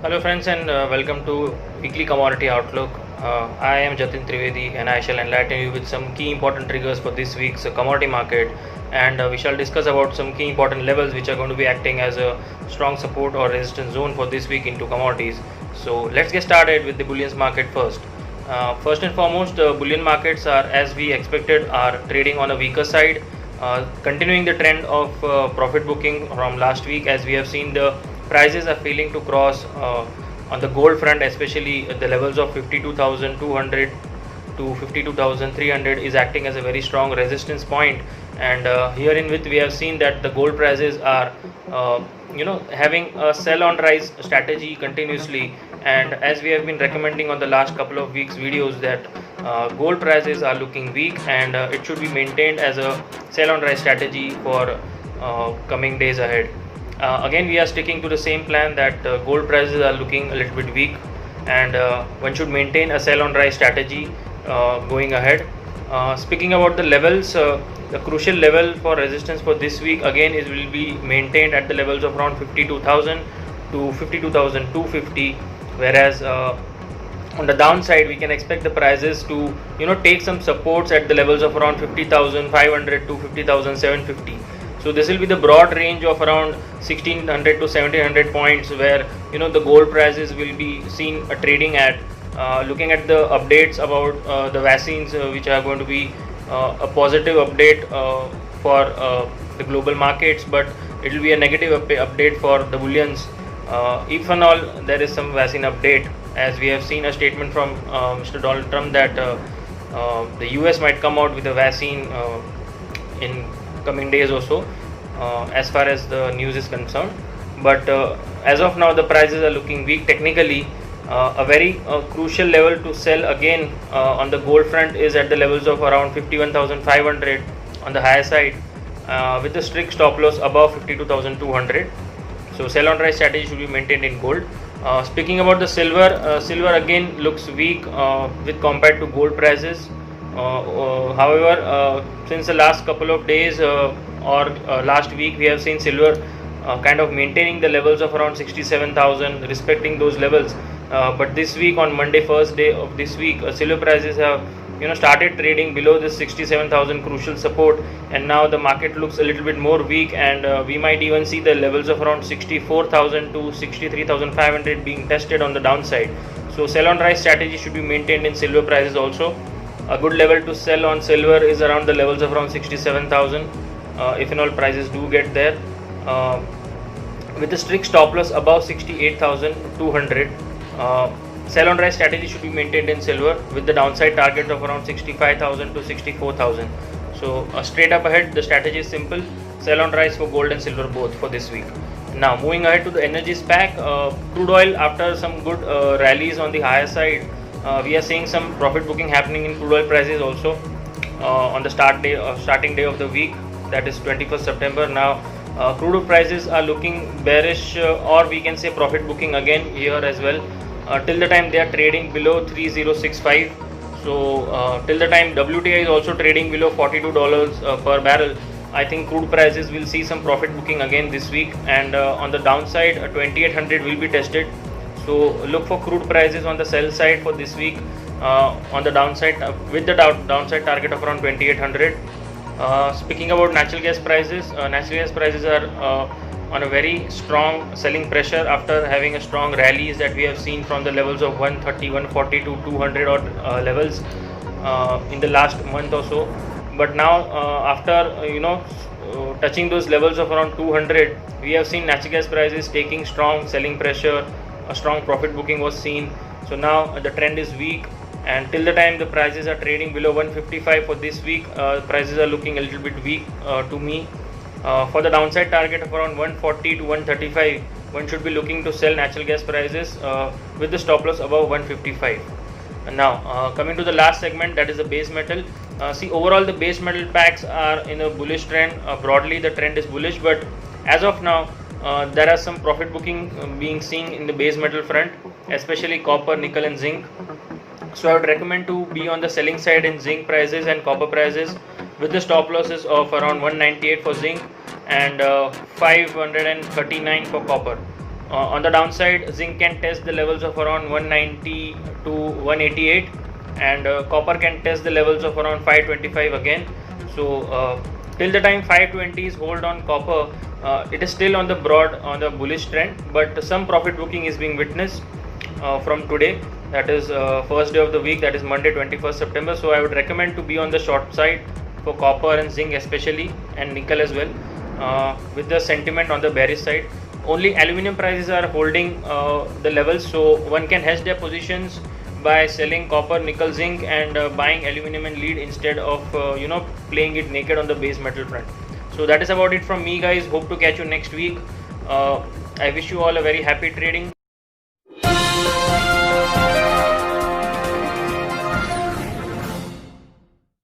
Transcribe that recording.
Hello, friends, and welcome to Weekly Commodity Outlook. I am Jatin Trivedi, and I shall enlighten you with some key important triggers for this week's commodity market. And we shall discuss about some key important levels which are going to be acting as a strong support or resistance zone for this week into commodities. So let's get started with the bullions market first. First and foremost, bullion markets are, as we expected, are trading on a weaker side, continuing the trend of profit booking from last week. As we have seen, the prices are failing to cross on the gold front, especially at the levels of 52,200 to 52,300 is acting as a very strong resistance point. And here in which we have seen that the gold prices are having a sell on rise strategy continuously. And as we have been recommending on the last couple of weeks videos that gold prices are looking weak, and it should be maintained as a sell on rise strategy for coming days ahead. Again, we are sticking to the same plan that gold prices are looking a little bit weak, and one should maintain a sell on rise strategy going ahead. Speaking about the levels, the crucial level for resistance for this week again is will be maintained at the levels of around 52,000 to 52,250, whereas on the downside we can expect the prices to take some supports at the levels of around 50,500 to 50,750. So this will be the broad range of around 1600 to 1700 points where the gold prices will be seen trading at. Looking at the updates about the vaccines, which are going to be a positive update for the global markets, but it will be a negative update for the bullions. If and all there is some vaccine update, as we have seen a statement from Mr. Donald Trump that the US might come out with a vaccine in coming days or so, as far as the news is concerned. But as of now the prices are looking weak technically. A very crucial level to sell again on the gold front is at the levels of around 51,500 on the higher side, with the strict stop loss above 52,200. So sell on rise strategy should be maintained in gold. Speaking about the silver, silver again looks weak with compared to gold prices. However, since the last couple of days or last week, we have seen silver kind of maintaining the levels of around 67,000, respecting those levels. But this week, on Monday, first day of this week, silver prices have started trading below this 67,000 crucial support, and now the market looks a little bit more weak, and we might even see the levels of around 64,000 to 63,500 being tested on the downside. So sell on rise strategy should be maintained in silver prices also. A good level to sell on silver is around the levels of around 67,000 if and all prices do get there, with the strict stop loss above 68,200. Sell on rise strategy should be maintained in silver with the downside target of around 65,000 to 64,000. So straight up ahead, the strategy is simple: sell on rise for gold and silver both for this week. Now moving ahead to the energy pack, crude oil, after some good rallies on the higher side, we are seeing some profit booking happening in crude oil prices also on the starting day of the week, that is 21st September. Now crude oil prices are looking bearish, or we can say profit booking again here as well, till the time they are trading below 3065. So till the time WTI is also trading below $42 per barrel, I think crude prices will see some profit booking again this week, and on the downside 2800 will be tested. So look for crude prices on the sell side for this week on the downside, with the downside target of around 2800. Speaking about natural gas prices are on a very strong selling pressure after having a strong rallies that we have seen from the levels of 130, 140 to 200 odd levels in the last month or so. But now after touching those levels of around 200, we have seen natural gas prices taking strong selling pressure. A strong profit booking was seen. So now the trend is weak, and till the time the prices are trading below 155 for this week, prices are looking a little bit weak to me. For the downside target of around 140 to 135, one should be looking to sell natural gas prices with the stop loss above 155. And now coming to the last segment, that is the base metal. See, overall the base metal packs are in a bullish trend. Broadly the trend is bullish, but as of now there are some profit booking being seen in the base metal front, especially copper, nickel and zinc. So I would recommend to be on the selling side in zinc prices and copper prices, with the stop losses of around 198 for zinc and 539 for copper. On the downside, zinc can test the levels of around 190 to 188, and copper can test the levels of around 525 again. So till the time 520s hold on copper, it is still on the bullish trend, but some profit booking is being witnessed from today. That is first day of the week, that is Monday 21st September. So I would recommend to be on the short side for copper and zinc especially, and nickel as well, with the sentiment on the bearish side. Only aluminum prices are holding the levels, so one can hedge their positions by selling copper, nickel, zinc, and buying aluminum and lead instead of playing it naked on the base metal front. So that is about it from me, guys. Hope to catch you next week. I wish you all a very happy trading.